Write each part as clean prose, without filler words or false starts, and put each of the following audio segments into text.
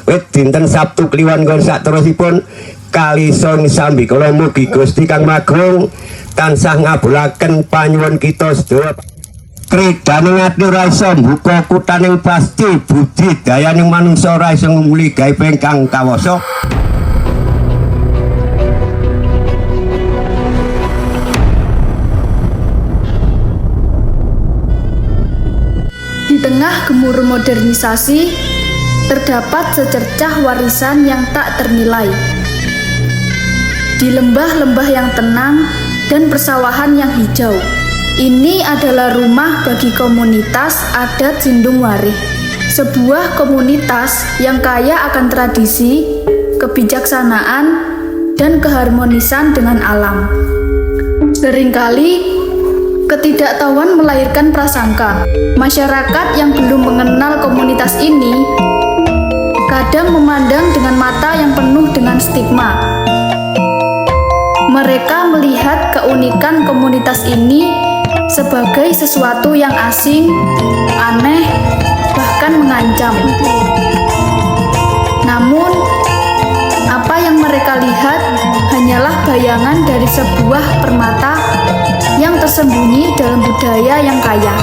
wit dinten Sabtu kliwon kon saterusipun kali song sambi kula mugi Gusti Kang Magung tansah ngabulaken panyuwun kita sedaya. Kridane ati ora iso mbuka kutaning pasti budi dayaning manungsa ora iso ngumuli gawe ingkang kawasa. Di tengah gemuruh modernisasi, terdapat secercah warisan yang tak ternilai. Di lembah-lembah yang tenang dan persawahan yang hijau, ini adalah rumah bagi komunitas adat Sindung Warih. Sebuah komunitas yang kaya akan tradisi, kebijaksanaan, dan keharmonisan dengan alam. Seringkali, ketidaktahuan melahirkan prasangka. Masyarakat yang belum mengenal komunitas ini kadang memandang dengan mata yang penuh dengan stigma. Mereka melihat keunikan komunitas ini sebagai sesuatu yang asing, aneh, bahkan mengancam. Namun, apa yang mereka lihat hanyalah bayangan dari sebuah permata yang tersembunyi dalam budaya yang kaya.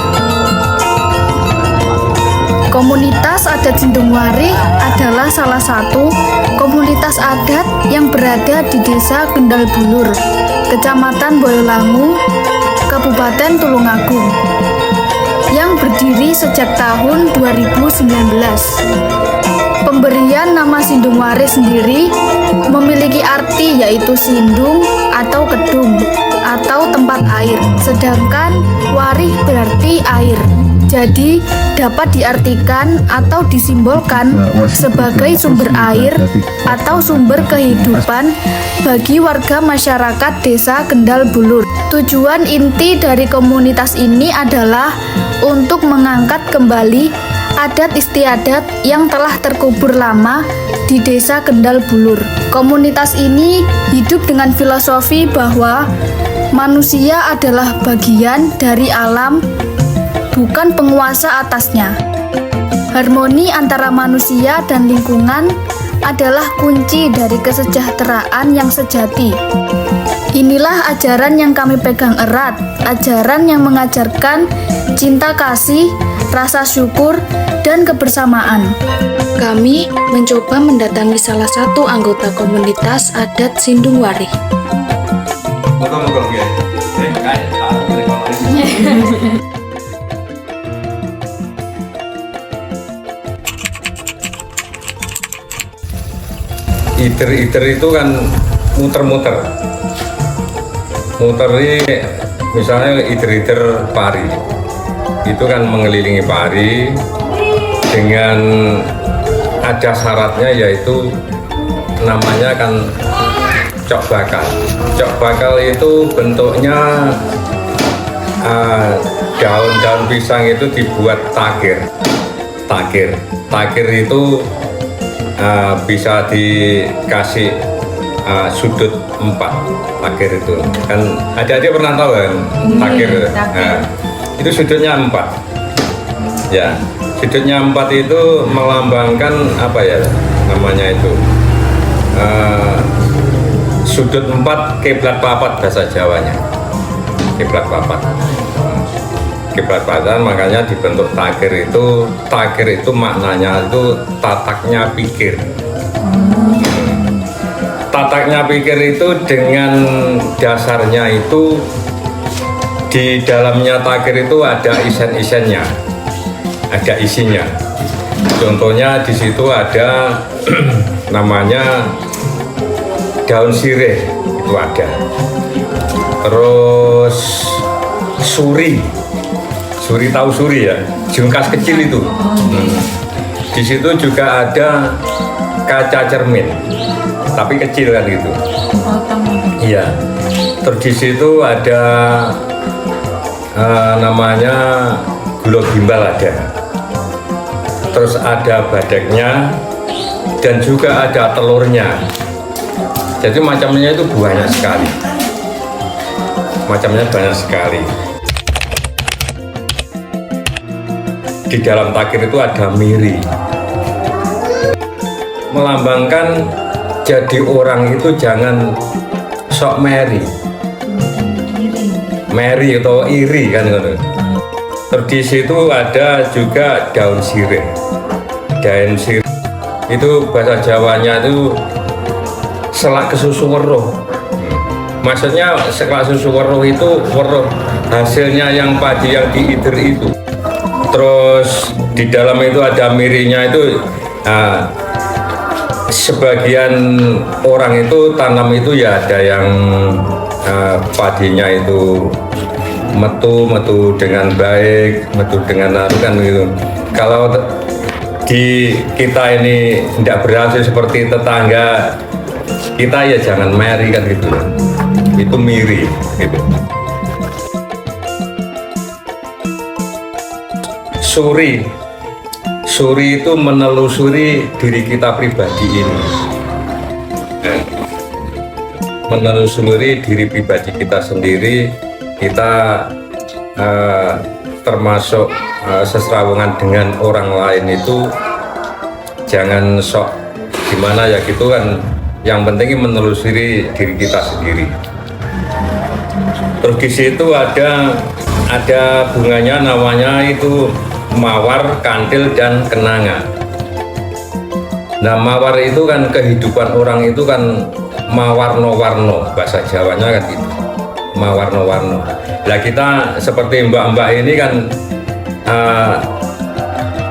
Komunitas adat Sindung Warih adalah salah satu komunitas adat yang berada di Desa Kendal Bulur, Kecamatan Boyolangu, Kabupaten Tulungagung, yang berdiri sejak tahun 2019. Pemberian nama Sindung Warih sendiri memiliki arti yaitu sindung atau kedung atau tempat air, sedangkan warih berarti air. Jadi dapat diartikan atau disimbolkan sebagai sumber air atau sumber kehidupan bagi warga masyarakat Desa Kendal Bulur. Tujuan inti dari komunitas ini adalah untuk mengangkat kembali adat istiadat yang telah terkubur lama di Desa Kendal Bulur. Komunitas ini hidup dengan filosofi bahwa manusia adalah bagian dari alam, bukan penguasa atasnya. Harmoni antara manusia dan lingkungan adalah kunci dari kesejahteraan yang sejati. Inilah ajaran yang kami pegang erat, ajaran yang mengajarkan cinta kasih, rasa syukur, dan kebersamaan. Kami mencoba mendatangi salah satu anggota komunitas adat Sindung Warih. Iter itu kan muter-muter. Muter ini misalnya iter pari. Itu kan mengelilingi pari dengan ada syaratnya yaitu namanya kan cok bakal. Cok bakal itu bentuknya daun-daun pisang itu dibuat takir. Takir itu bisa dikasih sudut 4 takir itu kan adik-adik pernah tahu kan takir. Itu sudutnya 4 ya, sudutnya 4 itu melambangkan apa ya namanya itu sudut 4 kiblat papat bahasa Jawanya, kiblat papat. Kiblat papat makanya dibentuk takir itu maknanya itu tataknya pikir. Tataknya pikir itu dengan dasarnya itu di dalamnya takir itu ada isen-isennya, ada isinya. Contohnya di situ ada namanya daun sirih itu ada. Terus suri tahu suri ya, jungkas kecil itu. Di situ juga ada kaca cermin, tapi kecil kan gitu. Iya. Terus di situ ada namanya gula gimbal ada. Terus ada badeknya dan juga ada telurnya. Jadi macamnya itu banyak sekali. Macamnya banyak sekali. Di dalam takir itu ada miri. melambangkan jadi orang itu jangan sok meri atau iri kan gitu. Terus di situ ada juga daun sirih. Daun sirih itu bahasa Jawanya itu selak kesusu weruh. Maksudnya selak susu weruh itu weruh hasilnya yang padi yang diider itu. Terus di dalam itu ada mirinya itu. Sebagian orang itu tanam itu ya ada yang padinya itu metu dengan baik, metu dengan kan gitu. Kalau di kita ini tidak berhasil seperti tetangga kita ya jangan meri kan gitu. Itu miri gitu. Suri itu menelusuri diri kita pribadi ini. Menelusuri diri pribadi kita sendiri, kita termasuk seserawungan dengan orang lain itu jangan sok gimana ya gitu kan. Yang penting menelusuri diri kita sendiri. Terus di situ ada bunganya namanya itu mawar, kantil, dan kenanga. Nah, mawar itu kan kehidupan orang itu kan mawarno-warno, bahasa Jawanya kan gitu, mawarno-warno. Nah kita seperti mbak-mbak ini kan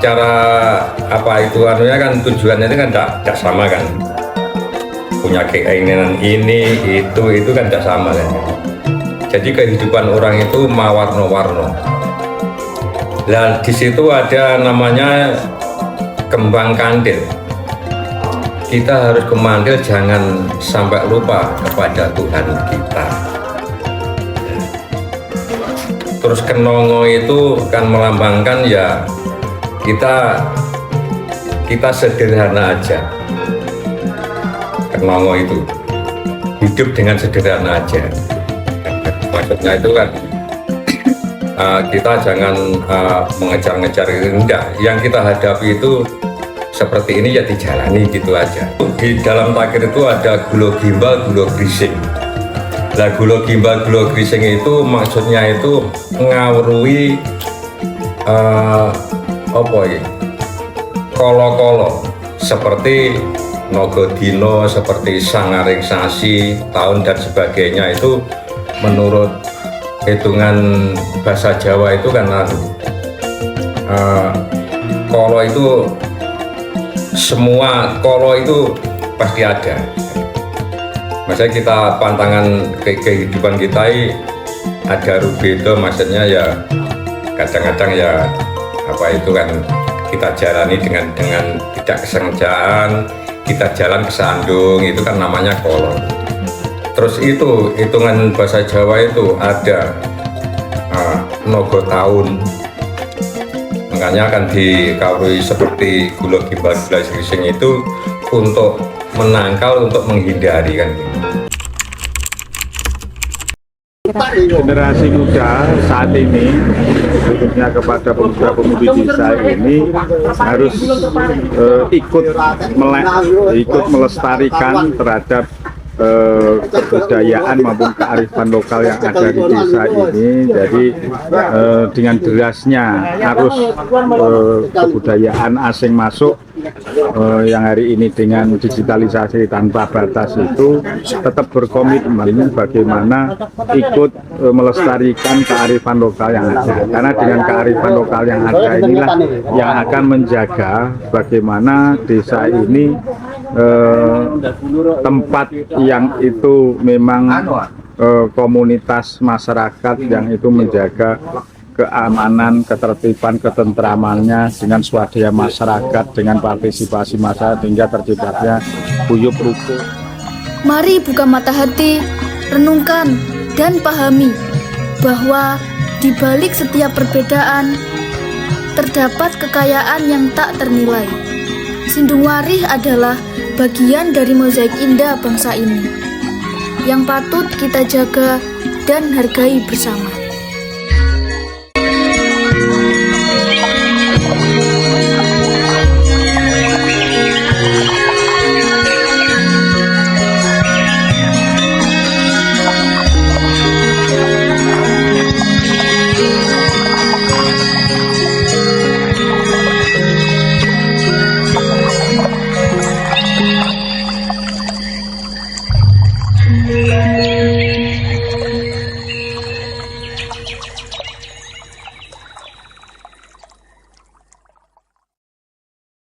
cara apa itu anunya kan tujuannya itu kan tidak sama kan, punya keinginan ini itu kan tidak sama kan. Jadi kehidupan orang itu mawarno-warno. Dan di situ ada namanya kembang kandil. Kita harus kemandil, jangan sampai lupa kepada Tuhan kita. Terus kenongo itu kan melambangkan ya kita sederhana aja. Kenongo itu hidup dengan sederhana aja. Maksudnya itu kan kita jangan mengejar-ngejar, enggak. Yang kita hadapi itu seperti ini ya dijalani gitu aja. Di dalam takir itu ada gulo gimbal, gulo grising. Lah gulo gimbal, gulo grising itu maksudnya itu ngawruhi apa ya? Kolo-kolo seperti Nogodino, seperti Sangaring Sasi, tahun dan sebagainya itu menurut hitungan bahasa Jawa itu kan kolo itu semua kolo itu pasti ada. Maksudnya kita pantangan kehidupan kita ini ada rubedo, maksudnya ya kadang-kadang ya apa itu kan kita jalani dengan tidak kesengajaan, kita jalan kesandung, itu kan namanya kolo. Terus itu hitungan bahasa Jawa itu ada nogo tahun, makanya akan dikawruhi seperti gulo gimbal gulo grising itu untuk menangkal, untuk menghindari kan. Generasi muda saat ini, khususnya kepada pemuda-pemudi desa ini harus ikut melestarikan terhadap kebudayaan maupun kearifan lokal yang ada di desa ini. Jadi dengan derasnya arus kebudayaan asing masuk yang hari ini dengan digitalisasi tanpa batas itu tetap berkomitmen bagaimana ikut melestarikan kearifan lokal yang ada, karena dengan kearifan lokal yang ada inilah yang akan menjaga bagaimana desa ini tempat yang itu memang komunitas masyarakat yang itu menjaga keamanan, ketertiban, ketentramannya dengan swadaya masyarakat, dengan partisipasi masyarakat hingga terciptanya guyub rukun. Mari buka mata hati, renungkan dan pahami bahwa di balik setiap perbedaan terdapat kekayaan yang tak ternilai. Sindung Warih adalah bagian dari mozaik indah bangsa ini yang patut kita jaga dan hargai bersama.